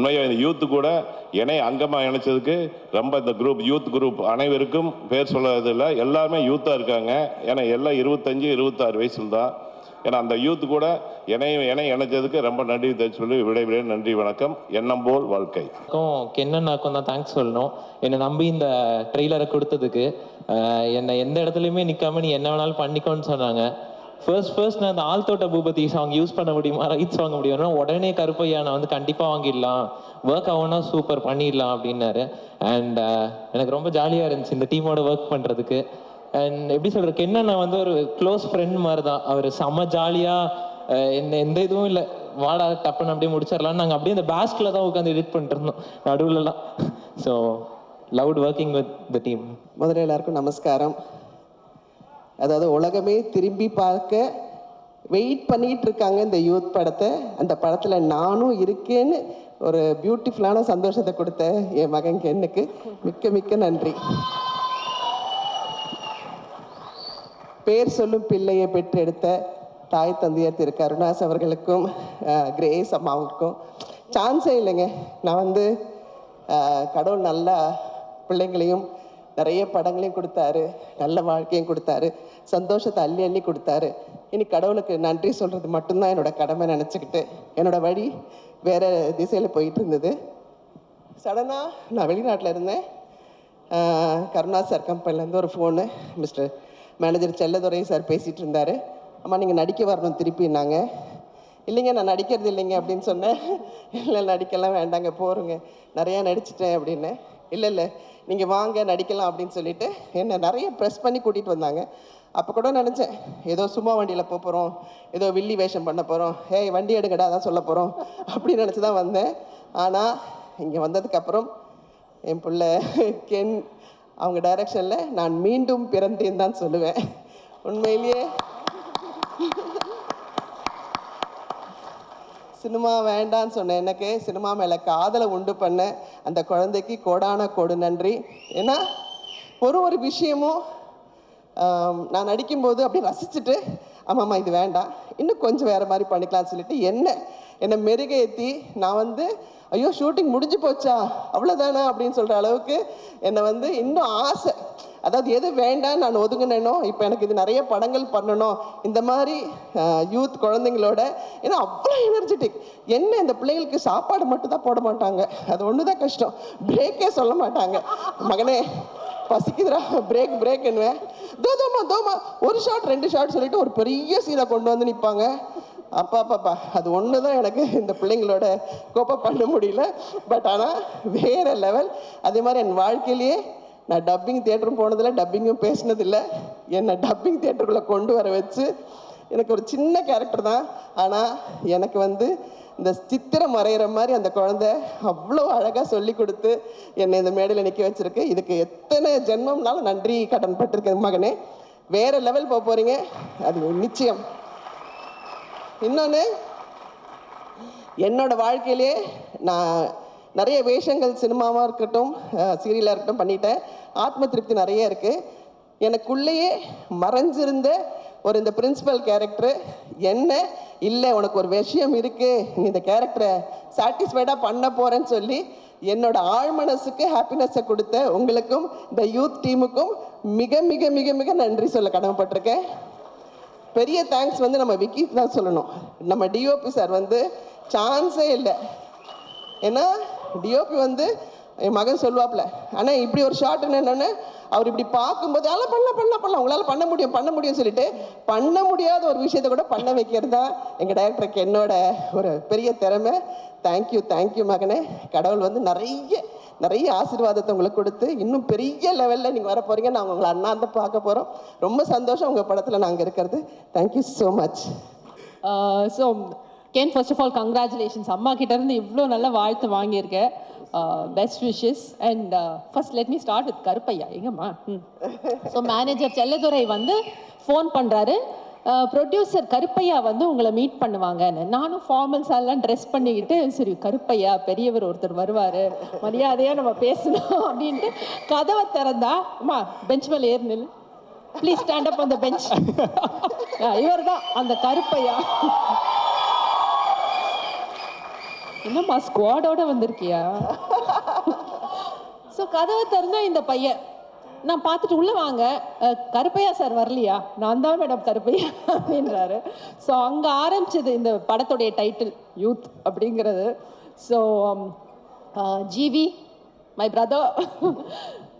உண்மையாக இந்த யூத்து கூட அங்கமாக இணைச்சதுக்கு ரொம்ப இந்த யூத் குரூப் அனைவருக்கும் பேர் சொல்லாததில்லை, எல்லாருமே யூத்தாக இருக்காங்க. ஏன்னா எல்லாம் 25-26 வயசில் தான். ஏன்னா அந்த யூத்து கூட இணைச்சதுக்கு ரொம்ப நன்றி சொல்லி விடைபெறுகிறேன். நன்றி, வணக்கம். எண்ணம் போல் வாழ்க்கை. கென்னண்ணாக்கும் தான் தேங்க்ஸ் சொல்லணும். என்னை நம்பி இந்த ட்ரெய்லரை கொடுத்ததுக்கு. என்னை எந்த இடத்துலையுமே நிற்காம நீ என்ன வேணாலும் பண்ணிக்கோன்னு சொன்னாங்க. ஃபர்ஸ்ட் நான் அந்த ஆழ்த்தோட்ட பூபதி சாங் யூஸ் பண்ண முடியுமா, ரைட் வாங்க முடியும்னா உடனே கருப்பையா நான் வந்து கண்டிப்பாக வாங்கிடலாம், ஒர்க் ஆகும்னா சூப்பர் பண்ணிடலாம் அப்படின்னாரு. அண்ட் எனக்கு ரொம்ப ஜாலியாக இருந்துச்சு இந்த டீமோட ஒர்க் பண்ணுறதுக்கு. அண்ட் எப்படி சொல்கிறதுக்கு, என்னன்னா வந்து ஒரு க்ளோஸ் ஃப்ரெண்ட் மாதிரி தான் அவர். செம்ம ஜாலியாக எந்த இதுவும் இல்லை, வாடா டப்புன்னு அப்படியே முடிச்சிடலாம். நாங்கள் அப்படியே இந்த பேஸ்கில் தான் உட்காந்து எடிட் பண்ணிட்டு இருந்தோம் நடுவில்லாம். So loved working with the team. முதல்ல எல்லாருக்கும் நமஸ்காரம். அதாவது உலகமே திரும்பி பார்க்க வெயிட் பண்ணிட்டு இருக்காங்க இந்த யூத் படத்தை. அந்த படத்தில் நானும் இருக்கேன்னு ஒரு பியூட்டிஃபுல்லான சந்தோஷத்தை கொடுத்த என் மகன் கென்னுக்கு மிக்க மிக்க நன்றி. பேர் சொல்லும் பிள்ளையை பெற்றெடுத்த தாய் தந்தையர் திரு கருணாஸ் அவர்களுக்கும் கிரேஸ் அம்மாவுக்கும் சான்ஸே இல்லைங்க. நான் வந்து கடவுள் நல்ல பிள்ளைங்களையும் நிறைய படங்களையும் கொடுத்தாரு, நல்ல வாழ்க்கையும் கொடுத்தாரு, சந்தோஷத்தை அள்ளி அள்ளி கொடுத்தாரு. இனி கடவுளுக்கு நன்றி சொல்கிறது மட்டும்தான் என்னோடய கடமை நினச்சிக்கிட்டு என்னோடய வழி வேறு திசையில் போயிட்டு இருந்தது. சடனாக நான் வெளிநாட்டில் இருந்தேன். கருணா சார் கம்பெனிலேருந்து ஒரு phone, mister manager Selladurai sir பேசிகிட்டு இருந்தார். அம்மா நீங்கள் நடிக்க வரணும் திருப்பின்னாங்க. இல்லைங்க நான் நடிக்கிறது இல்லைங்க அப்படின்னு சொன்னேன். இல்லை நடிக்கலாம் வேண்டாங்க, போருங்க, நிறையா நடிச்சிட்டேன் அப்படின்னு. இல்லை நீங்கள் வாங்க நடிக்கலாம் அப்படின்னு சொல்லிட்டு என்னை நிறைய ப்ரெஸ் பண்ணி கூட்டிகிட்டு வந்தாங்க. அப்போ கூட நினச்சேன் ஏதோ சும்மா வண்டியில் போகிறோம், ஏதோ வில்லி வேஷம் பண்ண போகிறோம், ஏய் வண்டி எடுங்கடா அதான் சொல்ல போகிறோம் அப்படின்னு நினச்சி தான் வந்தேன். ஆனால் இங்கே வந்ததுக்கப்புறம் என் பிள்ளை கென் அவங்க டைரக்ஷனில் நான் மீண்டும் பிறந்தேன் தான் சொல்லுவேன். உண்மையிலேயே சினிமா வேண்டான்னு சொன்னேன். எனக்கு சினிமா மேலே காதலை உண்டு பண்ண அந்த குழந்தைக்கு கோடான கோடு நன்றி. ஏன்னா ஒரு விஷயமும் நான் நடிக்கும்போது அப்படியே ரசிச்சுட்டு ஆமாம்மா இது வேண்டாம், இன்னும் கொஞ்சம் வேறு மாதிரி பண்ணிக்கலாம்னு சொல்லிட்டு என்னை மெருகேற்றி நான் வந்து ஐயோ ஷூட்டிங் முடிஞ்சு போச்சா அவ்வளோதானா அப்படின்னு சொல்கிற அளவுக்கு என்னை வந்து இன்னும் ஆசை. அதாவது எது வேண்டாம் நான் ஒதுங்கினேனோ இப்போ எனக்கு இது நிறைய படங்கள் பண்ணணும் இந்த மாதிரி யூத் குழந்தைங்களோட. ஏன்னா அவ்வளோ எனர்ஜெட்டிக். என்ன இந்த பிள்ளைங்களுக்கு சாப்பாடு மட்டும் தான் போட மாட்டாங்க, அது ஒன்று தான் கஷ்டம். பிரேக்கே சொல்ல மாட்டாங்க. மகனே பசிக்குதுரா பிரேக் என்னவேன், தோமா ஒரு ஷாட் 2 ஷாட் சொல்லிட்டு ஒரு பெரிய சீனை கொண்டு வந்து நிற்பாங்க. அப்பாப்பாப்பா அது ஒன்று தான் எனக்கு இந்த பிள்ளைங்களோட கோப்பம் பண்ண முடியல. பட் ஆனால் வேறு லெவல். அதே மாதிரி என் வாழ்க்கையிலேயே நான் டப்பிங் தியேட்டரும் போனதில்லை, டப்பிங்கும் பேசினதில்லை. என்னை டப்பிங் தியேட்டருக்குள்ளே கொண்டு வர வச்சு எனக்கு ஒரு சின்ன கேரக்டர் தான், ஆனால் எனக்கு வந்து இந்த சித்திரம் வரைகிற மாதிரி அந்த குழந்தை அவ்வளோ அழகாக சொல்லி கொடுத்து என்னை இந்த மேடையில் நிற்க வச்சுருக்கு. இதுக்கு எத்தனை ஜென்மம்னாலும் நன்றி கடன் பட்டிருக்கேன் மகனே. வேறு லெவல் போக போகிறீங்க, அது நிச்சயம். இன்னொன்று, என்னோடய வாழ்க்கையிலே நான் நிறைய வேஷங்கள் சினிமாவாக இருக்கட்டும் சீரியலாக இருக்கட்டும் பண்ணிட்டேன். ஆத்ம திருப்தி நிறைய இருக்குது. எனக்குள்ளேயே மறைஞ்சிருந்த ஒரு இந்த பிரின்சிபல் கேரக்டரு என்ன இல்லை உனக்கு ஒரு விஷயம் இருக்குது, நீ இந்த கேரக்டரை சாட்டிஸ்ஃபைடாக பண்ண போகிறேன்னு சொல்லி என்னோட ஆழ்மனசுக்கு ஹாப்பினஸை கொடுத்த உங்களுக்கும் இந்த யூத் டீமுக்கும் மிக மிக மிக மிக நன்றி சொல்ல கடமைப்பட்டிருக்கேன். பெரிய தேங்க்ஸ் வந்து நம்ம விக்கிக்கு தான் சொல்லணும். நம்ம டிஓபி சார் வந்து சான்ஸே இல்லை. ஏன்னா டிஓபி வந்து என் மகன் சொல்லுவாப்ல, ஆனால் இப்படி ஒரு ஷாட் என்னென்னு அவர் இப்படி பார்க்கும்போது அதெல்லாம் பண்ணலாம் உங்களால் பண்ண முடியும் சொல்லிட்டு பண்ண முடியாத ஒரு விஷயத்த கூட பண்ண வைக்கிறது தான் எங்கள் டைரக்டருக்கு என்னோட ஒரு பெரிய திறமை. தேங்க்யூ மகனே. கடவுள் வந்து நிறைய ஆசீர்வாதத்தை உங்களுக்கு கொடுத்து இன்னும் பெரிய லெவலில் நீங்கள் வர போகிறீங்க. நாங்கள் உங்களை அண்ணாந்து பார்க்க போகிறோம். ரொம்ப சந்தோஷம் உங்கள் படத்தில் நாங்கள் இருக்கிறது. Thank you so much. So Ken, first of all congratulations. அம்மா கிட்டேருந்து இவ்வளோ நல்ல வாழ்த்து வாங்கியிருக்கேன். Best wishes. And first let me start with Karuppaiya. எங்கம்மா? ஸோ மேனேஜர் செல்லதுரை வந்து ஃபோன் பண்ணுறாரு, ப்ரொடியூசர் கருப்பையா வந்து உங்களை மீட் பண்ணுவாங்கன்னு. நானும் ஃபார்மல்ஸ் எல்லாம் ட்ரெஸ் பண்ணிக்கிட்டு சரி கருப்பையா பெரியவர் ஒருத்தர் வருவார், மரியாதையாக நம்ம பேசணும் அப்படின்ட்டு கதவை திறந்தா, அம்மா பெஞ்ச் மேலே ஏறு நில்லு, please stand up on the bench. இவர் தான் அந்த கருப்பையா. என்னம்மா ஸ்குவாடோட வந்திருக்கியா? ஸோ கதவை திறந்தா இந்த பையன் நான் பார்த்துட்டு உள்ளே வாங்க, கருப்பையா சார் வரலையா? நான் தான் மேடம் கருப்பையா அப்படின்றாரு. ஸோ அங்கே ஆரம்பிச்சது இந்த படத்துடைய டைட்டில் யூத் அப்படிங்கிறது. So GV my brother,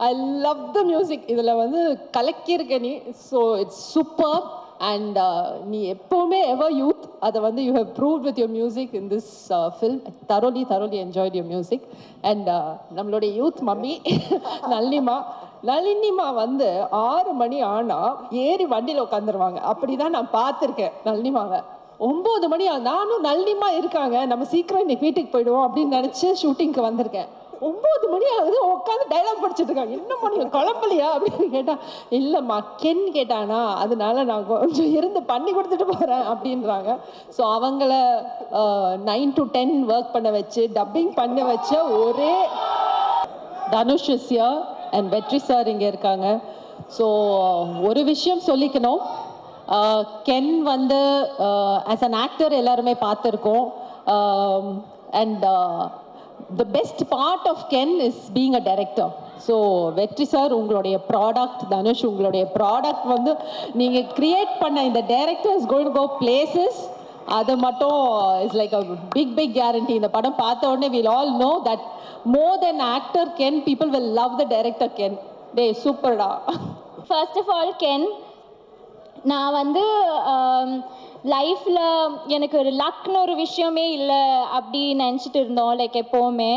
I love the music. இதில் வந்து கலக்கியிருக்க நீ. So it's super. அண்ட் நீ எப்போவுமே எவர் யூத், அதை வந்து you have proved with your music in this film. thoroughly enjoyed your music. And நம்மளுடைய யூத் மம்மி நளினிமா வந்து 6 மணி ஆனால் ஏறி வண்டியில் உட்காந்துருவாங்க. அப்படி தான் நான் பார்த்துருக்கேன் நளினிமாவை. 9 மணி நானும் நளினிமா இருக்காங்க, நம்ம சீக்கிரம் இன்னைக்கு வீட்டுக்கு போயிடுவோம் அப்படின்னு நினச்சி ஷூட்டிங்க்கு வந்திருக்கேன். 9 மணி ஆகுது, உட்காந்து டைலாக் படிச்சுட்டு இருக்காங்க. என்னம்மா நீங்கள் குழம்பலையா அப்படின்னு கேட்டா, இல்லைம்மா கென் கேட்டானா அதனால நான் கொஞ்சம் இருந்து பண்ணி கொடுத்துட்டு போகிறேன் அப்படின்றாங்க. ஸோ அவங்கள 9 to 10 ஒர்க் பண்ண வச்சு டப்பிங் பண்ண வச்ச ஒரே தனுஷ் இஸ் ஹியர் அண்ட் வெற்றி சார் இங்கே இருக்காங்க. ஸோ ஒரு விஷயம் சொல்லிக்கணும், கென் வந்து ஆஸ் அன் ஆக்டர் எல்லாருமே பார்த்துருக்கோம். And the best part of Ken is being a director. So Vetri sir உங்களுடைய ப்ராடக்ட், தனுஷ் உங்களுடைய ப்ராடக்ட் வந்து நீங்கள் க்ரியேட் பண்ண இந்த director is going to go places. அது மட்டும் is like a big guarantee. இந்த படம் பார்த்த உடனே will all know that more than actor Ken, people will love the director Ken. டே சூப்பர்டா. ஃபர்ஸ்ட் ஆஃப் ஆல் கென், நான் வந்து லைஃப்பில் எனக்கு ஒரு லக்னு ஒரு விஷயமே இல்லை அப்படி நினச்சிட்டு இருந்தோம். லைக் எப்போவுமே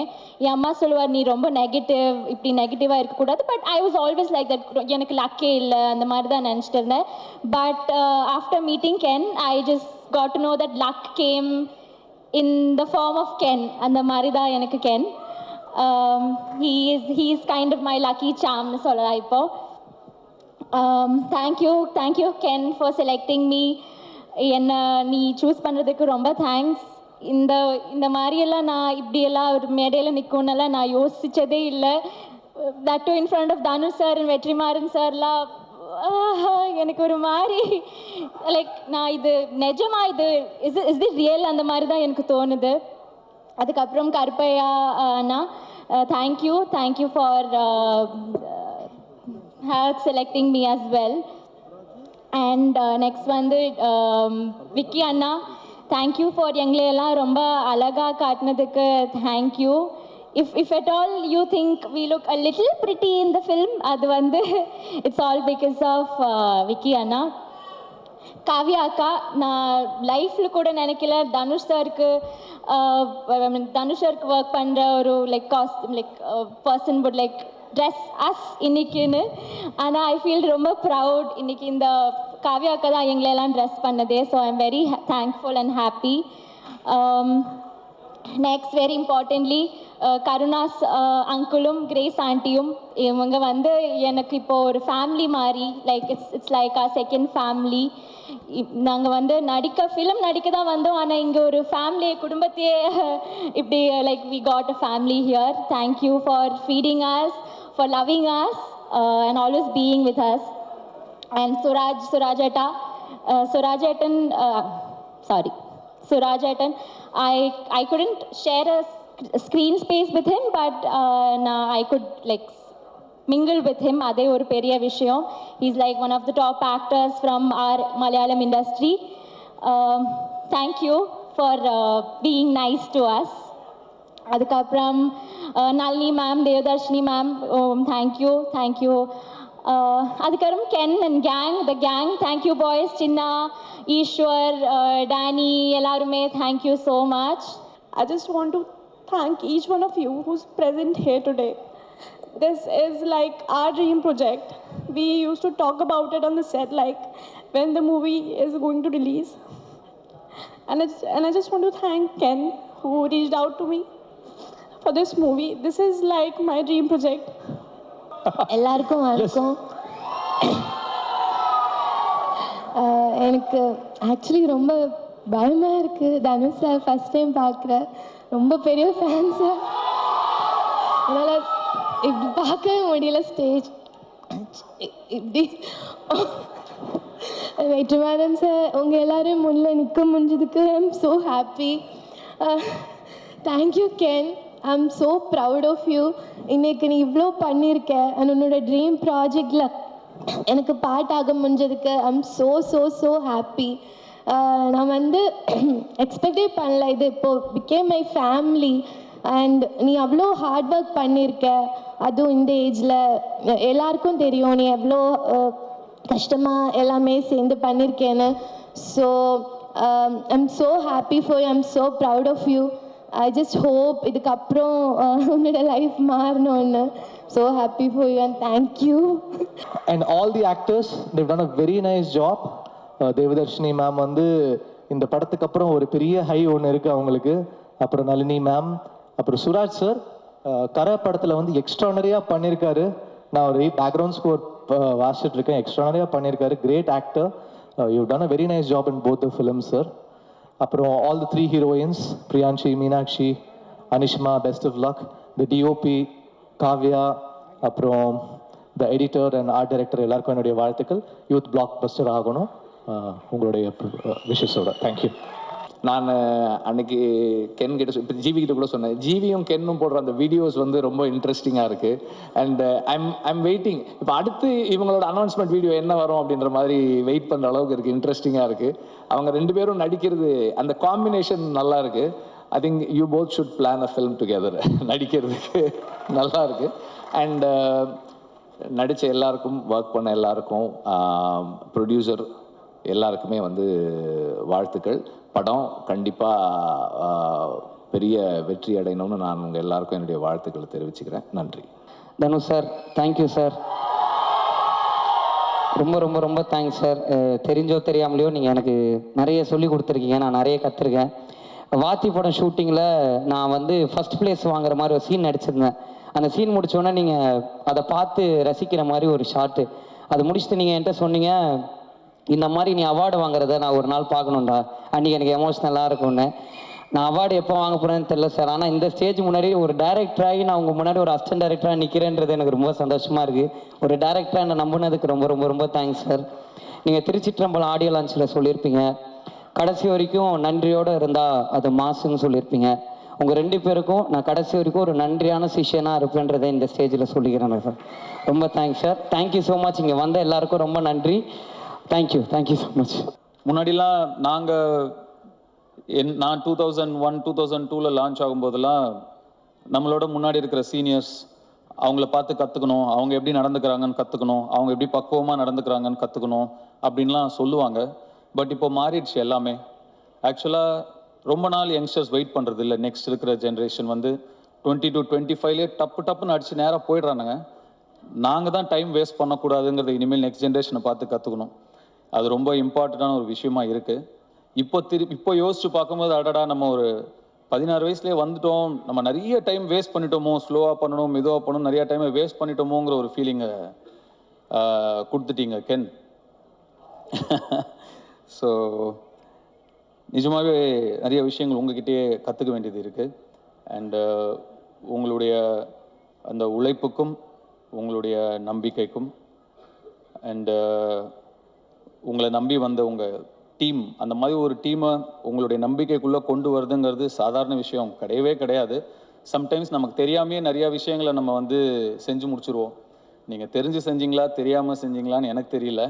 என் அம்மா சொல்லுவார், நீ ரொம்ப நெகட்டிவ், இப்படி நெகட்டிவாக இருக்கக்கூடாது. But I was always like that, எனக்கு லக்கே இல்லை அந்த மாதிரி தான் நினச்சிட்டு இருந்தேன். But after meeting Ken I just got to know that luck came in the form of Ken. அந்த மாதிரி தான் எனக்கு Ken. he is kind of my lucky charm னு சொல்லலாம் இப்போ. thank you Ken for selecting me. என்ன நீ choose பண்ணுறதுக்கு ரொம்ப தேங்க்ஸ். இந்த மாதிரியெல்லாம் நான் இப்படியெல்லாம் ஒரு மேடையில் நிற்கும்னெல்லாம் நான் யோசித்ததே இல்லை. That to in front of Dhanush sir and Vetrimaaran சார்லாம் எனக்கு ஒரு மாதிரி லைக் நான் இது நிஜமா இது இஸ் தி ரியல் அந்த மாதிரி தான் எனக்கு தோணுது. அதுக்கப்புறம் கருப்பையா அண்ணா, thank you for selecting me as well. And next வந்து விக்கி அண்ணா, தேங்க்யூ ஃபார் எங்களையெல்லாம் ரொம்ப அழகாக காட்டினதுக்கு thank you. if at all you think we look a little pretty in the film, அது வந்து it's all because of Vicky அண்ணா. காவ்யா அக்கா, நான் லைஃப்பில் கூட நினைக்கல தனுஷ் சாருக்கு ஒர்க் பண்ணுற ஒரு like person would like dress us இன்னைக்குன்னு. ஆனால் ஐ ஃபீல் ரொம்ப ப்ரவுட், இன்னைக்கு இந்த காவ்யா அக்கா தான் எங்களெல்லாம் ட்ரெஸ் பண்ணதே. So I am very thankful and happy. Next very importantly Karunas அங்கிளும் கிரேஸ் ஆண்டியும், இவங்க வந்து எனக்கு இப்போது ஒரு ஃபேமிலி மாதிரி, like it's like a second family. நாங்கள் வந்து ஃபிலிம் நடிக்க தான் வந்தோம், ஆனால் இங்கே ஒரு ஃபேமிலியை குடும்பத்தையே இப்படி like we got a family here. Thank you for feeding us, for loving us and always being with us. And Surajatan, I couldn't share a screen space with him, but I could like mingle with him. Adhe oru periya vishayam. He's like one of the top actors from our Malayalam industry. Thank you for being nice to us. அதுக்கப்புறம் Nalini ma'am, Devadarshini ma'am, thank you. அதுக்கப்புறம் Ken and gang, thank you boys, Chinna, Eswar, Danny, எல்லாருமே thank you so much. I just want to thank each one of you who's present here today. This is like our dream project. We used to talk about it on the set, like when the movie is going to release. And I just want to thank Ken who reached out to me for this movie. This is like my dream project. எல்லாருக்கும் வணக்கம். எனக்கு actually ரொம்ப பயமாக இருக்குது. Dhanush sir first time பார்க்குறேன், ரொம்ப பெரிய fan sir, அதனால் இப்படி பார்க்கவே முடியல. ஸ்டேஜ் இப்படி வெற்றிமாறன் சார் உங்கள் எல்லோரும் முன்னில் நிற்க முடிஞ்சதுக்கு I am so happy. Thank you Ken, I am so proud of you. இன்னைக்கு நீ இவ்வளோ பண்ணியிருக்க அண்ட் உன்னோட ட்ரீம் ப்ராஜெக்டில் எனக்கு பார்ட் ஆக முடிஞ்சதுக்கு I am so so so happy. நான் வந்து எக்ஸ்பெக்டே பண்ணல, இது இப்போது பிகேம் மை ஃபேமிலி. அண்ட் நீ அவ்வளோ ஹார்ட் ஒர்க் பண்ணியிருக்க, அதுவும் இந்த ஏஜில் எல்லாருக்கும் தெரியும் நீ எவ்வளோ கஷ்டமாக எல்லாமே சேர்ந்து பண்ணியிருக்கேன்னு. So I'm so happy for you, I'm so proud of you. I just hope இதுக்கப்புறம் உன்னோட லைஃப் மாறணும்னு. So happy for you and thank you. And all the actors, they've done a very nice job. Devadarshini ma'am வந்து இந்த படத்துக்கு அப்புறம் ஒரு பெரிய ஹை ஒன்று இருக்குது அவங்களுக்கு. அப்புறம் நளினி மேம், அப்புறம் சுராஜ் சார் கரை படத்தில் வந்து எக்ஸ்ட்ரானரியாக பண்ணியிருக்காரு. நான் ஒரு பேக்ரவுண்ட் ஸ்கோர் வாசிச்சுட்டு இருக்கேன். எக்ஸ்ட்ரானரியாக பண்ணியிருக்காரு. Great actor. You done a very nice job in both the films sir. அப்புறம் all the 3 heroines, Priyanshi, Meenakshi, Anishma, best of luck. The DOP Kavya, அப்புறம் the editor and art director எல்லாருக்கும் என்னுடைய வாழ்த்துக்கள். யூத் பிளாக் பஸ்டர் ஆகணும் உங்களுடைய விஷஸோட. தேங்க்யூ. நான் அன்னைக்கு கென் கிட்ட இப்போ ஜிவி கிட்ட கூட சொன்னேன், ஜிவியும் கென்னும் போடுற அந்த வீடியோஸ் வந்து ரொம்ப இன்ட்ரெஸ்டிங்காக இருக்குது. And I'm waiting. இப்போ அடுத்து இவங்களோட அனௌன்ஸ்மெண்ட் வீடியோ என்ன வரும் அப்படின்ற மாதிரி வெயிட் பண்ணுற அளவுக்கு இருக்குது. இன்ட்ரெஸ்டிங்காக இருக்குது. அவங்க 2 பேரும் நடிக்கிறது, அந்த காம்பினேஷன் நல்லா இருக்குது. I think you both should plan a film together. நடிக்கிறதுக்கு நல்லா இருக்குது. அண்ட் நடித்த எல்லாருக்கும், ஒர்க் பண்ண எல்லாருக்கும், ப்ரொடியூசர் எல்லாருக்குமே வந்து வாழ்த்துக்கள். படம் கண்டிப்பாக பெரிய வெற்றி அடையணும்னு நான் உங்கள் எல்லாருக்கும் என்னுடைய வாழ்த்துக்களை தெரிவிச்சுக்கிறேன். நன்றி. Dhanush sir, thank you sir. ரொம்ப ரொம்ப ரொம்ப தேங்க்ஸ் சார். தெரிஞ்சோ தெரியாமலையோ நீங்கள் எனக்கு நிறைய சொல்லி கொடுத்துருக்கீங்க. நான் நிறைய கற்றுருக்கேன். வாத்தி படம் ஷூட்டிங்கில் நான் வந்து ஃபஸ்ட் ப்ளேஸ் வாங்குற மாதிரி ஒரு சீன் நடிச்சிருந்தேன். அந்த சீன் முடித்தோடனே நீங்கள் அதை பார்த்து ரசிக்கிற மாதிரி ஒரு ஷாட்டு. அது முடிச்சுட்டு நீங்கள் என்கிட்ட சொன்னீங்க, இந்த மாதிரி நீ அவார்டு வாங்குறத நான் ஒரு நாள் பார்க்கணுண்டா, அன்றைக்கி எனக்கு எமோஷ்னலாக இருக்கும்னு. நான் அவார்டு எப்போ வாங்க போகிறேன்னு தெரியல சார். ஆனால் இந்த ஸ்டேஜ் முன்னாடி ஒரு டைரக்டராகி நான் உங்கள் முன்னாடி ஒரு அசிஸ்டன்ட் டைரக்டராக நிற்கிறேன்றது எனக்கு ரொம்ப சந்தோஷமாக இருக்குது. ஒரு டைரக்டராக என்னை நம்பினதுக்கு ரொம்ப ரொம்ப ரொம்ப தேங்க்ஸ் சார். நீங்கள் திருச்சிற்றம்பலம் ஆடியோ லான்ச்சில் சொல்லியிருப்பீங்க, கடைசி வரைக்கும் நன்றியோடு இருந்தால் அது மாசுன்னு சொல்லியிருப்பீங்க. உங்கள் 2 பேருக்கும் நான் கடைசி வரைக்கும் ஒரு நன்றியான சிஷ்யனாக இருப்பேன்றதை இந்த ஸ்டேஜில் சொல்லிக்கிறேன் சார். ரொம்ப thanks sir. Thank you so much. இங்கே வந்த எல்லாருக்கும் ரொம்ப நன்றி. Thank you so much. முன்னாடிலாம் நான் 2001, 2002 லான்ச் ஆகும்போதெல்லாம் நம்மளோட முன்னாடி இருக்கிற சீனியர்ஸ் அவங்கள பார்த்து கற்றுக்கணும், அவங்க எப்படி நடந்துக்கிறாங்கன்னு கற்றுக்கணும், அவங்க எப்படி பக்குவமாக நடந்துக்கிறாங்கன்னு கற்றுக்கணும் அப்படின்லாம் சொல்லுவாங்க. பட் இப்போ மாறிடுச்சு எல்லாமே. ஆக்சுவலாக ரொம்ப நாள் யங்ஸ்டர்ஸ் வெயிட் பண்ணுறது இல்லை. நெக்ஸ்ட் இருக்கிற ஜென்ரேஷன் வந்து 20 to 25 டப்புன்னு அடித்து நேராக போயிடுறானுங்க. நாங்கள் தான் டைம் வேஸ்ட் பண்ணக்கூடாதுங்கிறத இனிமேல் நெக்ஸ்ட் ஜென்ரேஷனை பார்த்து கற்றுக்கணும். அது ரொம்ப இம்பார்ட்டண்ட்டான ஒரு விஷயமா இருக்குது. இப்போ யோசித்து பார்க்கும்போது, அடடா நம்ம ஒரு 16 வயசுலேயே வந்துட்டோம், நம்ம நிறைய டைம் வேஸ்ட் பண்ணிட்டோமோ, ஸ்லோவாக பண்ணணும், மெதுவாக பண்ணணும், நிறையா டைமை வேஸ்ட் பண்ணிட்டோமோங்கிற ஒரு ஃபீலிங்கை கொடுத்துட்டீங்க கென். ஸோ நிஜமாகவே நிறைய விஷயங்கள் உங்ககிட்டயே கற்றுக்க வேண்டியது இருக்குது. அண்டு உங்களுடைய அந்த உழைப்புக்கும் உங்களுடைய நம்பிக்கைக்கும் அண்டு உங்களை நம்பி வந்த உங்கள் டீம், அந்த மாதிரி ஒரு டீமை உங்களுடைய நம்பிக்கைக்குள்ளே கொண்டு வருதுங்கிறது சாதாரண விஷயம் கிடையவே கிடையாது. சம்டைம்ஸ் நமக்கு தெரியாமையே நிறையா விஷயங்களை நம்ம வந்து செஞ்சு முடிச்சுருவோம். நீங்கள் தெரிஞ்சு செஞ்சீங்களா தெரியாமல் செஞ்சீங்களான்னு எனக்கு தெரியல.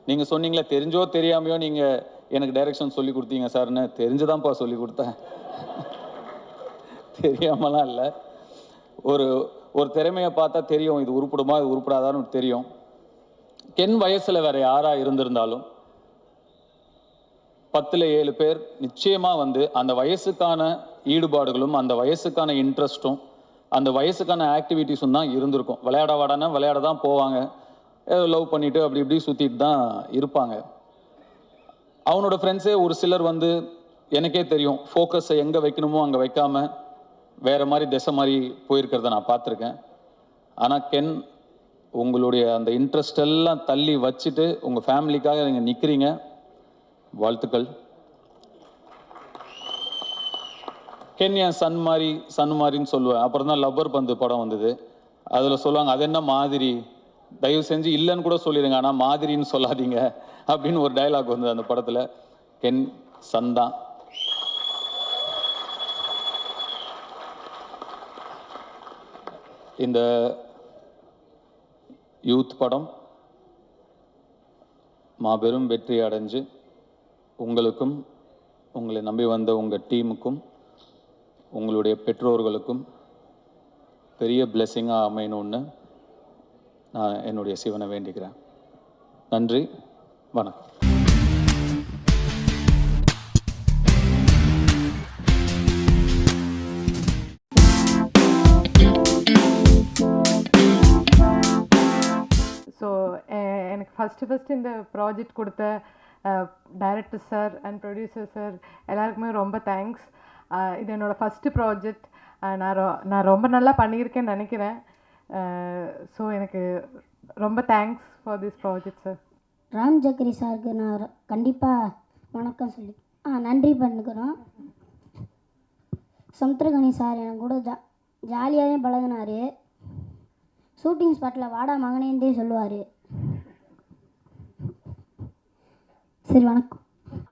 நீங்கள் சொன்னீங்களா தெரிஞ்சோ தெரியாமையோ நீங்கள் எனக்கு டைரக்ஷன் சொல்லி கொடுத்தீங்க சார்னு. தெரிஞ்சுதான்ப்பா சொல்லி கொடுத்தேன், தெரியாமலாம் இல்லை. ஒரு திறமையை பார்த்தா தெரியும், இது உருப்படுமா இது உருப்படாதான்னு தெரியும். கென் வயசில் வேறு யாராக இருந்திருந்தாலும் 10ல் 7 பேர் நிச்சயமாக வந்து அந்த வயசுக்கான ஈடுபாடுகளும் அந்த வயசுக்கான இன்ட்ரெஸ்ட்டும் அந்த வயசுக்கான ஆக்டிவிட்டீஸும் தான் இருந்திருக்கும். விளையாட வாடானா விளையாட தான் போவாங்க, ஏதோ லவ் பண்ணிவிட்டு அப்படி இப்படி சுற்றிட்டு தான் இருப்பாங்க. அவனோட ஃப்ரெண்ட்ஸே ஒரு சிலர் வந்து எனக்கே தெரியும், ஃபோக்கஸை எங்கே வைக்கணுமோ அங்கே வைக்காமல் வேறு மாதிரி திசை மாதிரி போயிருக்கிறத நான் பார்த்துருக்கேன். ஆனால் கென் உங்களுடைய அந்த இன்ட்ரெஸ்ட் எல்லாம் தள்ளி வச்சுட்டு உங்கள் ஃபேமிலிக்காக நீங்கள் நிற்கிறீங்க. வாழ்த்துக்கள். கென் என் சன் மாதிரின்னு சொல்லுவேன். அப்புறம் தான் லப்பர் பந்து படம் வந்தது. அதில் சொல்லுவாங்க, அது என்ன மாதிரி, தயவு செஞ்சு இல்லைன்னு கூட சொல்லிடுங்க, ஆனால் மாதிரின்னு சொல்லாதீங்க அப்படின்னு ஒரு டைலாக் வந்தது அந்த படத்தில். கென் சன் தான். இந்த யூத் படம் மாபெரும் வெற்றி அடைஞ்சு உங்களுக்கும் உங்களை நம்பி வந்த உங்கள் டீமுக்கும் உங்களுடைய பெற்றோர்களுக்கும் பெரிய பிளெஸ்ஸிங்காக அமையணும்னு நான் என்னுடைய சிவனை வேண்டிக்கிறேன். நன்றி, வணக்கம். ஸோ எனக்கு ஃபஸ்ட்டு இந்த ப்ராஜெக்ட் கொடுத்த director sir and producer sir எல்லாருக்குமே ரொம்ப தேங்க்ஸ். இது என்னோடய ஃபஸ்ட்டு ப்ராஜெக்ட். நான் ரொம்ப நல்லா பண்ணியிருக்கேன்னு நினைக்கிறேன். ஸோ எனக்கு ரொம்ப thanks for this project sir. Ram Zachary சாருக்கு நான் கண்டிப்பாக வணக்கம் சொல்லி நன்றி பண்ணிக்கிறோம். சமுத்திரகனி சார் எனக்கு கூட ஜாலியாகவே பழகினார். ஷூட்டிங் ஸ்பாட்டில் வாடா மகனேந்தே சொல்லுவார். சரி, வணக்கம்.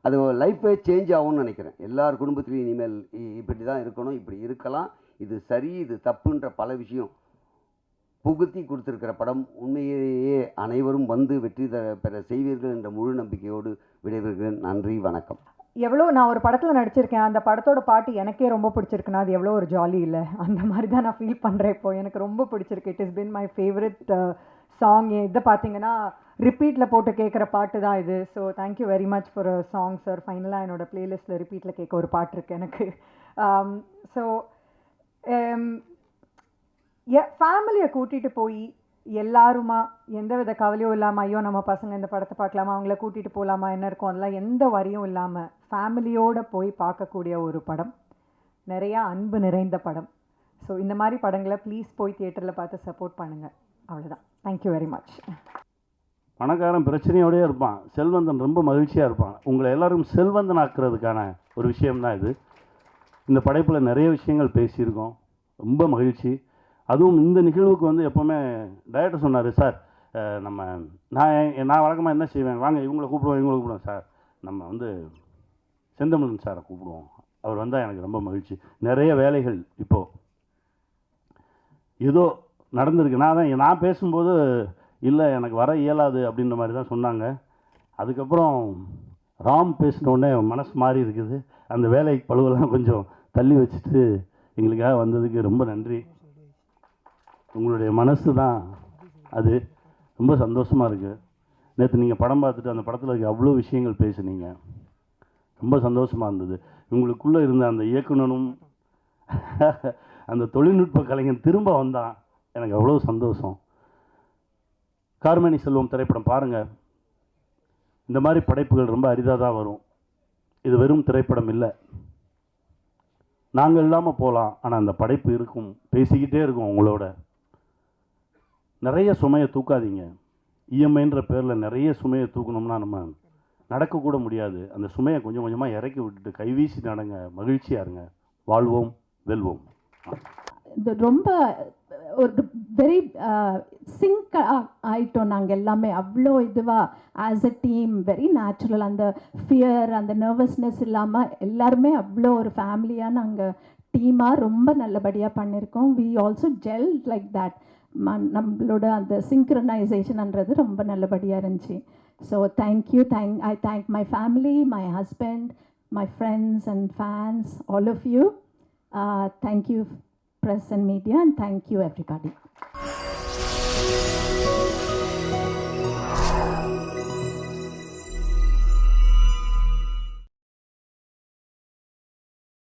அது லைஃபே சேஞ்ச் ஆகும்னு நினைக்கிறேன். எல்லார் குடும்பத்துலேயும் இனிமேல் இப்படி தான் இருக்கணும், இப்படி இருக்கலாம், இது சரி இது தப்புன்ற பல விஷயம் புகுத்தி கொடுத்துருக்கிற படம். உண்மையிலேயே அனைவரும் வந்து வெற்றி பெற செய்வீர்கள் என்ற முழு நம்பிக்கையோடு விடைபெறுகிறேன். நன்றி, வணக்கம். நான் ஒரு படத்தில் நடிச்சிருக்கேன். அந்த படத்தோட பாட்டு எனக்கே ரொம்ப பிடிச்சிருக்குன்னா அது எவ்வளோ ஒரு ஜாலி இல்லை? அந்த மாதிரி தான் நான் ஃபீல் பண்ணுறேன். இப்போது எனக்கு ரொம்ப பிடிச்சிருக்கு. It is been my favourite song. இதை பார்த்தீங்கன்னா ரிப்பீட்டில் போட்டு கேட்குற பாட்டு தான் இது. So thank you very much for a song sir. ஃபைனலாக என்னோடய ப்ளேலிஸ்ட்டில் ரிப்பீட்டில் கேட்க ஒரு பாட்டு இருக்குது எனக்கு. ஸோ ஃபேமிலியை கூட்டிகிட்டு போய் எல்லாருமா எந்த வித கவலையும் இல்லாமல், ஐயோ நம்ம பசங்க இந்த படத்தை பார்க்கலாமா, அவங்கள கூட்டிகிட்டு போகலாமா, என்ன இருக்கும், அதெல்லாம் எந்த வரியும் இல்லாமல் ஃபேமிலியோடு போய் பார்க்கக்கூடிய ஒரு படம். நிறையா அன்பு நிறைந்த படம். ஸோ இந்த மாதிரி படங்களை ப்ளீஸ் போய் தியேட்டரில் பார்த்து சப்போர்ட் பண்ணுங்கள். அவ்வளோதான். Thank you very much. பணக்காரன் பிரச்சனையோடயே இருப்பான், செல்வந்தன் ரொம்ப மகிழ்ச்சியாக இருப்பான். உங்களை எல்லோரும் செல்வந்தன் ஆக்குறதுக்கான ஒரு விஷயம்தான் இது. இந்த படைப்பில் நிறைய விஷயங்கள் பேசியிருக்கோம். ரொம்ப மகிழ்ச்சி. அதுவும் இந்த நிகழ்வுக்கு வந்து எப்போவுமே டைரக்டர் சொன்னார், சார் நான் வழக்கமாக என்ன செய்வேன், வாங்க இவங்களை கூப்பிடுவோம் சார், நம்ம வந்து செந்தமிழன் சாரை கூப்பிடுவோம், அவர் வந்தால் எனக்கு ரொம்ப மகிழ்ச்சி. நிறைய வேலைகள் இப்போது ஏதோ நடந்திருக்கு. நான் பேசும்போது இல்லை எனக்கு வர இயலாது அப்படின்ற மாதிரி தான் சொன்னாங்க. அதுக்கப்புறம் ராம் பேசினோடனே மனசு மாறி இருக்குது. அந்த வேலை பழுவெல்லாம் கொஞ்சம் தள்ளி வச்சுட்டு எங்களுக்காக வந்ததுக்கு ரொம்ப நன்றி. உங்களுடைய மனசு தான் அது. ரொம்ப சந்தோஷமாக இருக்குது. நேற்று நீங்கள் படம் பார்த்துட்டு அந்த படத்தில் இருக்க அவ்வளோ விஷயங்கள் பேசுனீங்க. ரொம்ப சந்தோஷமாக இருந்தது. உங்களுக்குள்ளே இருந்த அந்த இயக்குனரும் அந்த தொழில்நுட்ப கலைஞன் திரும்ப வந்தான். எனக்கு அவ்வளோ சந்தோஷம். கார்மேனி செல்வம் திரைப்படம் பாருங்கள். இந்த மாதிரி படைப்புகள் ரொம்ப அரிதாக தான் வரும். இது வெறும் திரைப்படம் இல்லை. நாங்கள் இல்லாமல் போகலாம், ஆனால் அந்த படைப்பு இருக்கும், பேசிக்கிட்டே இருக்கும் உங்களோட. நிறைய சுமையை தூக்காதீங்க. இஎம்ஐன்ற பேரில் நிறைய சுமையை தூக்கணும்னா நம்ம நடக்கக்கூட முடியாது. அந்த சுமையை கொஞ்சம் கொஞ்சமாக இறக்கி விட்டுட்டு கைவீசி நடங்க, மகிழ்ச்சியாக இருங்க. வாழ்வோம், வெல்வோம். ரொம்ப ஒரு வெரி சிங்க் ஆகிட்டோம் நாங்கள் எல்லாமே. அவ்வளோ இதுவாக as a team very natural. அந்த ஃபியர், அந்த நர்வஸ்னஸ் இல்லாமல் எல்லாருமே அவ்வளோ ஒரு ஃபேமிலியாக நாங்கள் டீமாக ரொம்ப நல்லபடியாக பண்ணியிருக்கோம். We also gel like that. நம்மளோட அந்த சிங்க்ரனைசேஷன்ன்றது ரொம்ப நல்லபடியாக இருந்துச்சு. So thank you. I thank my family, my husband, my friends and fans, all of you. Thank you, press and media, and thank you everybody.